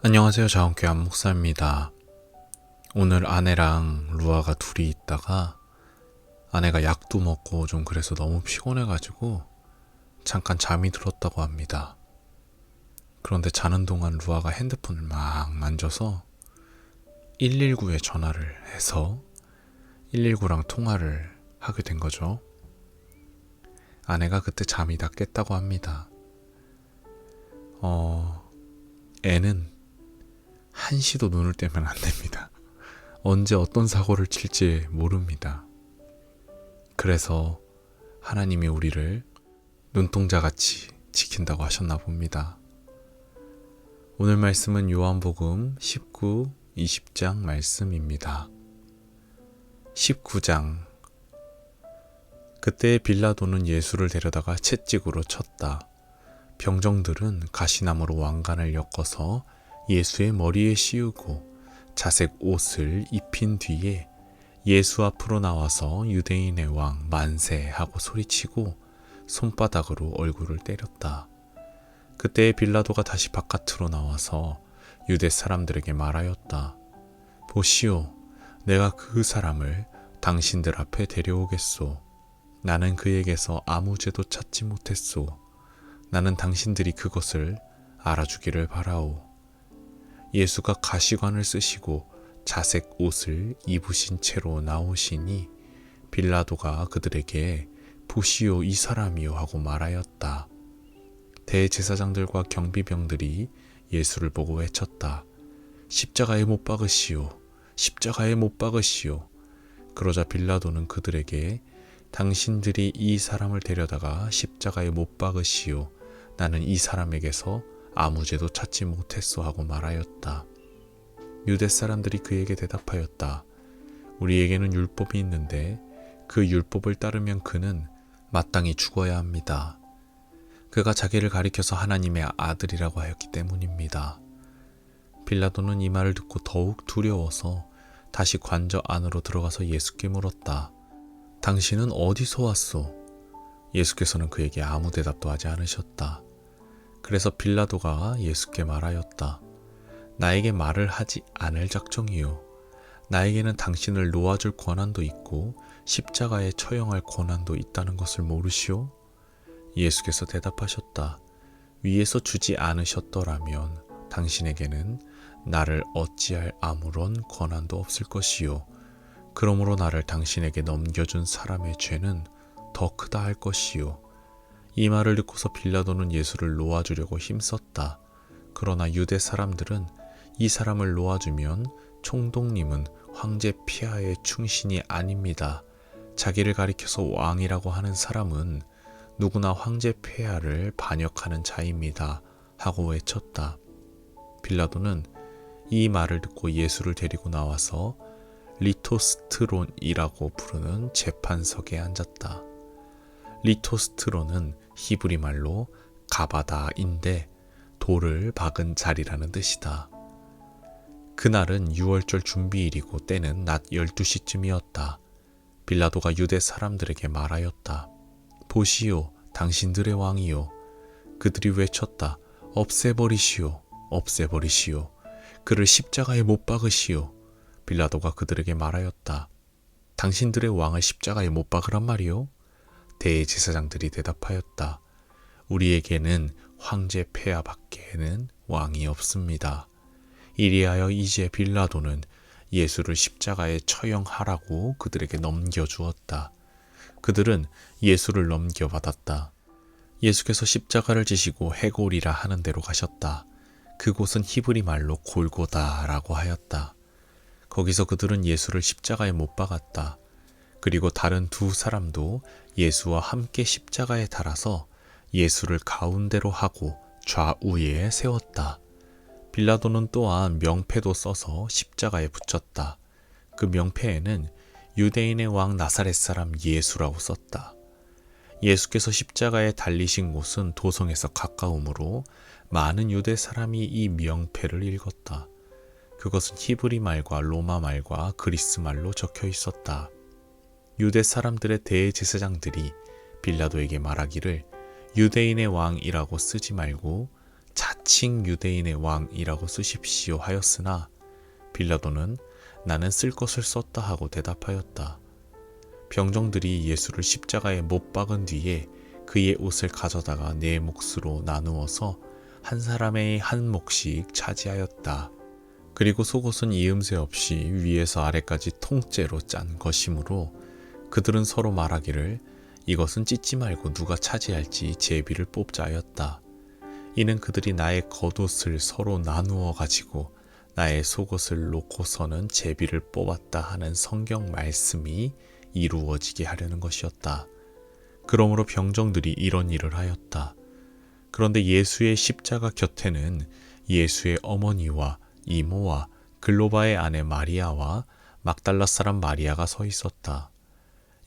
안녕하세요. 자원교회 안목사입니다. 오늘 아내랑 루아가 둘이 있다가 아내가 약도 먹고 좀 그래서 너무 피곤해가지고 잠깐 잠이 들었다고 합니다. 그런데 자는 동안 루아가 핸드폰을 막 만져서 119에 전화를 해서 119랑 통화를 하게 된 거죠. 아내가 그때 잠이 다 깼다고 합니다. 애는 한시도 눈을 떼면 안 됩니다. 언제 어떤 사고를 칠지 모릅니다. 그래서 하나님이 우리를 눈동자같이 지킨다고 하셨나 봅니다. 오늘 말씀은 요한복음 19, 20장 말씀입니다. 19장. 그때 빌라도는 예수를 데려다가 채찍으로 쳤다. 병정들은 가시나무로 왕관을 엮어서 예수의 머리에 씌우고 자색 옷을 입힌 뒤에 예수 앞으로 나와서 유대인의 왕 만세 하고 소리치고 손바닥으로 얼굴을 때렸다. 그때 빌라도가 다시 바깥으로 나와서 유대 사람들에게 말하였다. 보시오, 내가 그 사람을 당신들 앞에 데려오겠소. 나는 그에게서 아무 죄도 찾지 못했소. 나는 당신들이 그것을 알아주기를 바라오. 예수가 가시관을 쓰시고 자색 옷을 입으신 채로 나오시니 빌라도가 그들에게 보시오 이 사람이요 하고 말하였다. 대제사장들과 경비병들이 예수를 보고 외쳤다. 십자가에 못 박으시오. 십자가에 못 박으시오. 그러자 빌라도는 그들에게 당신들이 이 사람을 데려다가 십자가에 못 박으시오. 나는 이 사람에게서 아무 죄도 찾지 못했소 하고 말하였다. 유대 사람들이 그에게 대답하였다. 우리에게는 율법이 있는데 그 율법을 따르면 그는 마땅히 죽어야 합니다. 그가 자기를 가리켜서 하나님의 아들이라고 하였기 때문입니다. 빌라도는 이 말을 듣고 더욱 두려워서 다시 관저 안으로 들어가서 예수께 물었다. 당신은 어디서 왔소? 예수께서는 그에게 아무 대답도 하지 않으셨다. 그래서 빌라도가 예수께 말하였다. 나에게 말을 하지 않을 작정이요. 나에게는 당신을 놓아줄 권한도 있고 십자가에 처형할 권한도 있다는 것을 모르시오? 예수께서 대답하셨다. 위에서 주지 않으셨더라면 당신에게는 나를 어찌할 아무런 권한도 없을 것이요. 그러므로 나를 당신에게 넘겨준 사람의 죄는 더 크다 할 것이요. 이 말을 듣고서 빌라도는 예수를 놓아주려고 힘썼다. 그러나 유대 사람들은 이 사람을 놓아주면 총독님은 황제 폐하의 충신이 아닙니다. 자기를 가리켜서 왕이라고 하는 사람은 누구나 황제 폐하를 반역하는 자입니다. 하고 외쳤다. 빌라도는 이 말을 듣고 예수를 데리고 나와서 리토스트론이라고 부르는 재판석에 앉았다. 리토스트론은 히브리 말로 가바다인데 돌을 박은 자리라는 뜻이다. 그날은 6월절 준비일이고 때는 낮 12시쯤이었다. 빌라도가 유대 사람들에게 말하였다. 보시오, 당신들의 왕이요. 그들이 외쳤다. 없애버리시오, 없애버리시오. 그를 십자가에 못 박으시오. 빌라도가 그들에게 말하였다. 당신들의 왕을 십자가에 못 박으란 말이요? 대제사장들이 대답하였다. 우리에게는 황제 폐하밖에는 왕이 없습니다. 이리하여 이제 빌라도는 예수를 십자가에 처형하라고 그들에게 넘겨주었다. 그들은 예수를 넘겨받았다. 예수께서 십자가를 지시고 해골이라 하는 데로 가셨다. 그곳은 히브리 말로 골고다라고 하였다. 거기서 그들은 예수를 십자가에 못 박았다. 그리고 다른 두 사람도 예수와 함께 십자가에 달아서 예수를 가운데로 하고 좌우에 세웠다. 빌라도는 또한 명패도 써서 십자가에 붙였다. 그 명패에는 유대인의 왕 나사렛 사람 예수라고 썼다. 예수께서 십자가에 달리신 곳은 도성에서 가까우므로 많은 유대 사람이 이 명패를 읽었다. 그것은 히브리 말과 로마 말과 그리스 말로 적혀 있었다. 유대 사람들의 대제사장들이 빌라도에게 말하기를 유대인의 왕이라고 쓰지 말고 자칭 유대인의 왕이라고 쓰십시오 하였으나 빌라도는 나는 쓸 것을 썼다 하고 대답하였다. 병정들이 예수를 십자가에 못 박은 뒤에 그의 옷을 가져다가 네 몫으로 나누어서 한 사람의 한 몫씩 차지하였다. 그리고 속옷은 이음새 없이 위에서 아래까지 통째로 짠 것이므로 그들은 서로 말하기를 이것은 찢지 말고 누가 차지할지 제비를 뽑자 하였다. 이는 그들이 나의 겉옷을 서로 나누어 가지고 나의 속옷을 놓고서는 제비를 뽑았다 하는 성경 말씀이 이루어지게 하려는 것이었다. 그러므로 병정들이 이런 일을 하였다. 그런데 예수의 십자가 곁에는 예수의 어머니와 이모와 글로바의 아내 마리아와 막달라 사람 마리아가 서 있었다.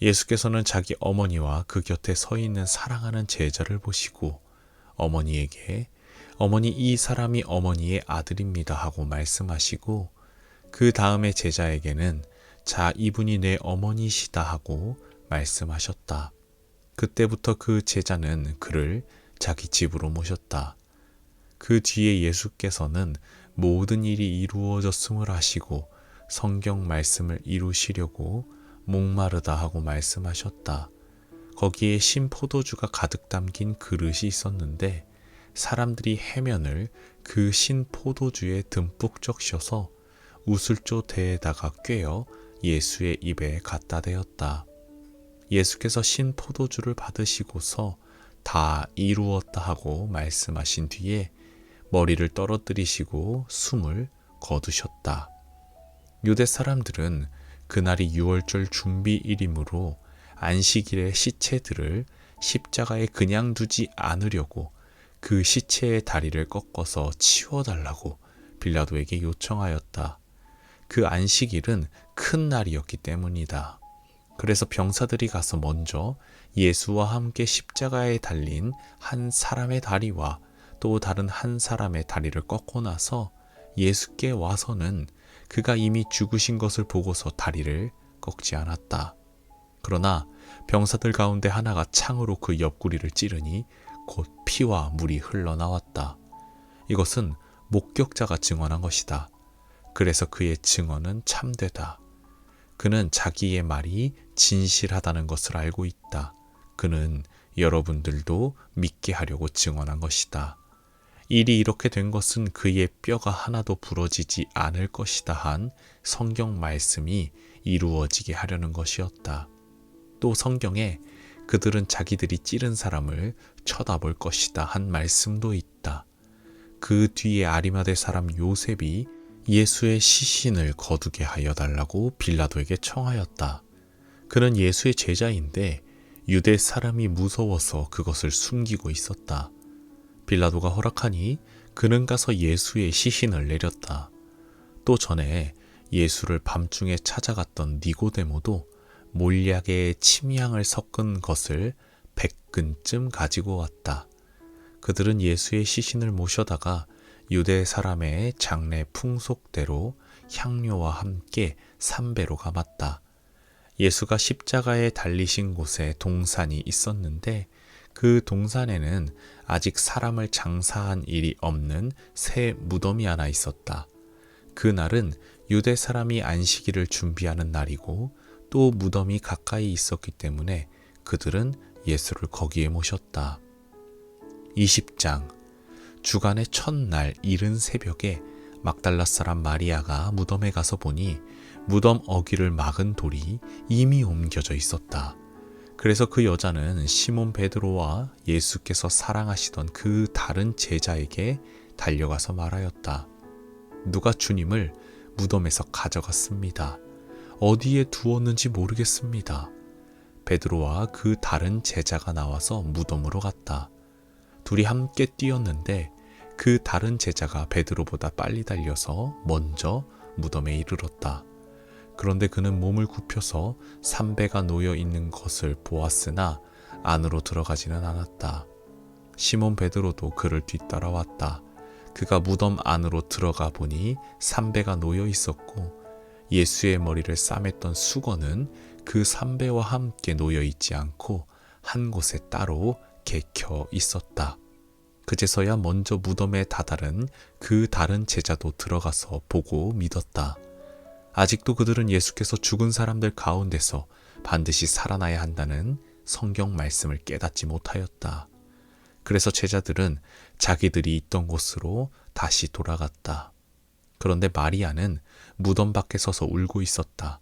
예수께서는 자기 어머니와 그 곁에 서 있는 사랑하는 제자를 보시고 어머니에게 어머니 이 사람이 어머니의 아들입니다 하고 말씀하시고 그 다음에 제자에게는 자 이분이 내 어머니시다 하고 말씀하셨다. 그때부터 그 제자는 그를 자기 집으로 모셨다. 그 뒤에 예수께서는 모든 일이 이루어졌음을 아시고 성경 말씀을 이루시려고 목마르다 하고 말씀하셨다. 거기에 신 포도주가 가득 담긴 그릇이 있었는데 사람들이 해면을 그 신 포도주에 듬뿍 적셔서 우슬조 대에다가 꿰어 예수의 입에 갖다 대었다. 예수께서 신 포도주를 받으시고서 다 이루었다 하고 말씀하신 뒤에 머리를 떨어뜨리시고 숨을 거두셨다. 유대 사람들은 그날이 유월절 준비일이므로 안식일에 시체들을 십자가에 그냥 두지 않으려고 그 시체의 다리를 꺾어서 치워달라고 빌라도에게 요청하였다. 그 안식일은 큰 날이었기 때문이다. 그래서 병사들이 가서 먼저 예수와 함께 십자가에 달린 한 사람의 다리와 또 다른 한 사람의 다리를 꺾고 나서 예수께 와서는 그가 이미 죽으신 것을 보고서 다리를 꺾지 않았다. 그러나 병사들 가운데 하나가 창으로 그 옆구리를 찌르니 곧 피와 물이 흘러나왔다. 이것은 목격자가 증언한 것이다. 그래서 그의 증언은 참되다. 그는 자기의 말이 진실하다는 것을 알고 있다. 그는 여러분들도 믿게 하려고 증언한 것이다. 일이 이렇게 된 것은 그의 뼈가 하나도 부러지지 않을 것이다 한 성경 말씀이 이루어지게 하려는 것이었다. 또 성경에 그들은 자기들이 찌른 사람을 쳐다볼 것이다 한 말씀도 있다. 그 뒤에 아리마대 사람 요셉이 예수의 시신을 거두게 하여 달라고 빌라도에게 청하였다. 그는 예수의 제자인데 유대 사람이 무서워서 그것을 숨기고 있었다. 빌라도가 허락하니 그는 가서 예수의 시신을 내렸다. 또 전에 예수를 밤중에 찾아갔던 니고데모도 몰약에 침향을 섞은 것을 100근쯤 가지고 왔다. 그들은 예수의 시신을 모셔다가 유대 사람의 장례 풍속대로 향료와 함께 삼배로 감았다. 예수가 십자가에 달리신 곳에 동산이 있었는데 그 동산에는 아직 사람을 장사한 일이 없는 새 무덤이 하나 있었다. 그날은 유대 사람이 안식일을 준비하는 날이고 또 무덤이 가까이 있었기 때문에 그들은 예수를 거기에 모셨다. 20장 주간의 첫날 이른 새벽에 막달라 사람 마리아가 무덤에 가서 보니 무덤 어귀를 막은 돌이 이미 옮겨져 있었다. 그래서 그 여자는 시몬 베드로와 예수께서 사랑하시던 그 다른 제자에게 달려가서 말하였다. 누가 주님을 무덤에서 가져갔습니다. 어디에 두었는지 모르겠습니다. 베드로와 그 다른 제자가 나와서 무덤으로 갔다. 둘이 함께 뛰었는데 그 다른 제자가 베드로보다 빨리 달려서 먼저 무덤에 이르렀다. 그런데 그는 몸을 굽혀서 삼배가 놓여 있는 것을 보았으나 안으로 들어가지는 않았다. 시몬 베드로도 그를 뒤따라왔다. 그가 무덤 안으로 들어가 보니 삼배가 놓여 있었고 예수의 머리를 싸맸던 수건은 그 삼배와 함께 놓여 있지 않고 한 곳에 따로 개켜 있었다. 그제서야 먼저 무덤에 다다른 그 다른 제자도 들어가서 보고 믿었다. 아직도 그들은 예수께서 죽은 사람들 가운데서 반드시 살아나야 한다는 성경 말씀을 깨닫지 못하였다. 그래서 제자들은 자기들이 있던 곳으로 다시 돌아갔다. 그런데 마리아는 무덤 밖에 서서 울고 있었다.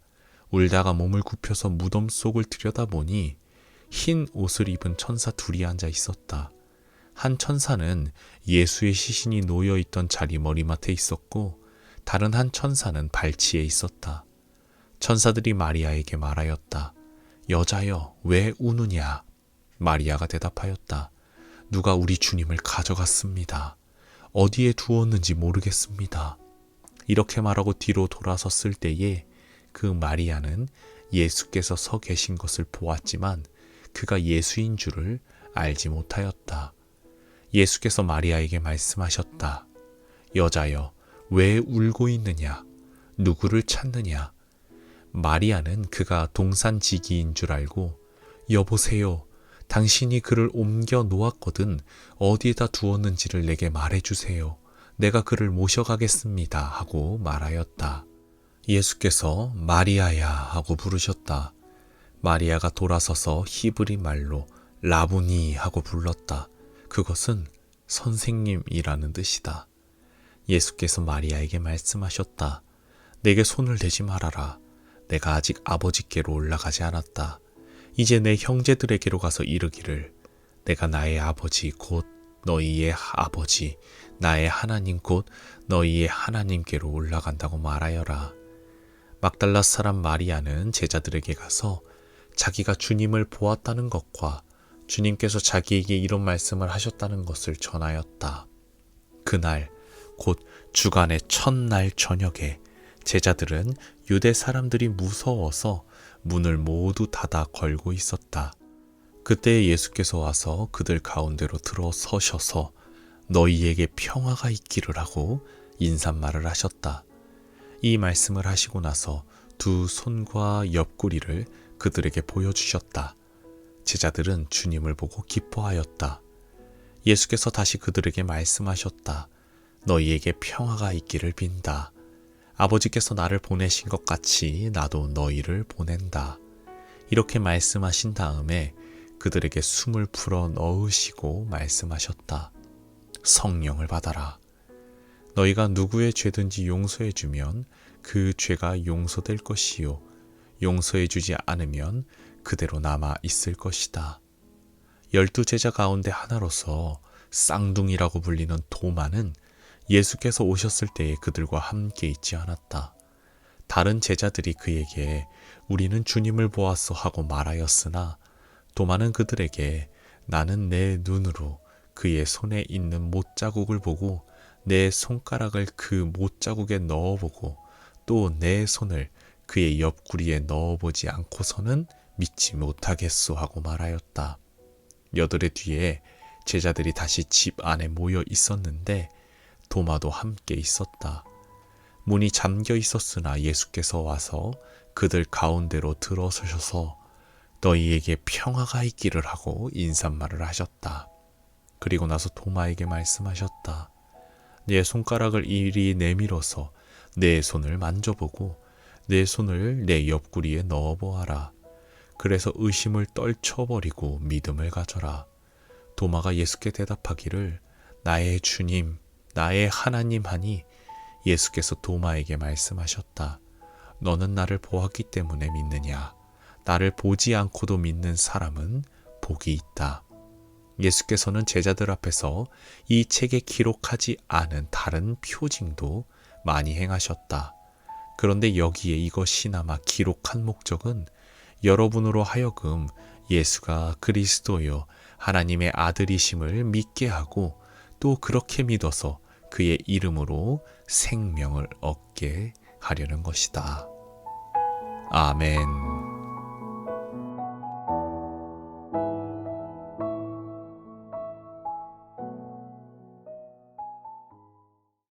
울다가 몸을 굽혀서 무덤 속을 들여다보니 흰 옷을 입은 천사 둘이 앉아 있었다. 한 천사는 예수의 시신이 놓여 있던 자리 머리맡에 있었고 다른 한 천사는 발치에 있었다. 천사들이 마리아에게 말하였다. 여자여, 왜 우느냐? 마리아가 대답하였다. 누가 우리 주님을 가져갔습니다. 어디에 두었는지 모르겠습니다. 이렇게 말하고 뒤로 돌아섰을 때에 그 마리아는 예수께서 서 계신 것을 보았지만 그가 예수인 줄을 알지 못하였다. 예수께서 마리아에게 말씀하셨다. 여자여, 왜 울고 있느냐? 누구를 찾느냐? 마리아는 그가 동산지기인 줄 알고 여보세요. 당신이 그를 옮겨 놓았거든 어디에다 두었는지를 내게 말해주세요. 내가 그를 모셔가겠습니다 하고 말하였다. 예수께서 마리아야 하고 부르셨다. 마리아가 돌아서서 히브리 말로 라부니 하고 불렀다. 그것은 선생님이라는 뜻이다. 예수께서 마리아에게 말씀하셨다. 내게 손을 대지 말아라. 내가 아직 아버지께로 올라가지 않았다. 이제 내 형제들에게로 가서 이르기를 내가 나의 아버지 곧 너희의 아버지 나의 하나님 곧 너희의 하나님께로 올라간다고 말하여라. 막달라 사람 마리아는 제자들에게 가서 자기가 주님을 보았다는 것과 주님께서 자기에게 이런 말씀을 하셨다는 것을 전하였다. 그날 곧 주간의 첫날 저녁에 제자들은 유대 사람들이 무서워서 문을 모두 닫아 걸고 있었다. 그때 예수께서 와서 그들 가운데로 들어서셔서 너희에게 평화가 있기를 하고 인사말을 하셨다. 이 말씀을 하시고 나서 두 손과 옆구리를 그들에게 보여주셨다. 제자들은 주님을 보고 기뻐하였다. 예수께서 다시 그들에게 말씀하셨다. 너희에게 평화가 있기를 빈다. 아버지께서 나를 보내신 것 같이 나도 너희를 보낸다. 이렇게 말씀하신 다음에 그들에게 숨을 풀어 넣으시고 말씀하셨다. 성령을 받아라. 너희가 누구의 죄든지 용서해 주면 그 죄가 용서될 것이요. 용서해 주지 않으면 그대로 남아 있을 것이다. 12제자 가운데 하나로서 쌍둥이라고 불리는 도마는 예수께서 오셨을 때에 그들과 함께 있지 않았다. 다른 제자들이 그에게 우리는 주님을 보았어 하고 말하였으나 도마는 그들에게 나는 내 눈으로 그의 손에 있는 못자국을 보고 내 손가락을 그 못자국에 넣어보고 또 내 손을 그의 옆구리에 넣어보지 않고서는 믿지 못하겠소 하고 말하였다. 여드레 뒤에 제자들이 다시 집 안에 모여 있었는데 도마도 함께 있었다. 문이 잠겨 있었으나 예수께서 와서 그들 가운데로 들어서셔서 너희에게 평화가 있기를 하고 인사말을 하셨다. 그리고 나서 도마에게 말씀하셨다. 내 손가락을 이리 내밀어서 내 손을 만져보고 내 손을 내 옆구리에 넣어보아라. 그래서 의심을 떨쳐버리고 믿음을 가져라. 도마가 예수께 대답하기를 나의 주님, 나의 하나님 하니 예수께서 도마에게 말씀하셨다. 너는 나를 보았기 때문에 믿느냐? 나를 보지 않고도 믿는 사람은 복이 있다. 예수께서는 제자들 앞에서 이 책에 기록하지 않은 다른 표징도 많이 행하셨다. 그런데 여기에 이것이나마 기록한 목적은 여러분으로 하여금 예수가 그리스도요 하나님의 아들이심을 믿게 하고 또 그렇게 믿어서 그의 이름으로 생명을 얻게 하려는 것이다. 아멘.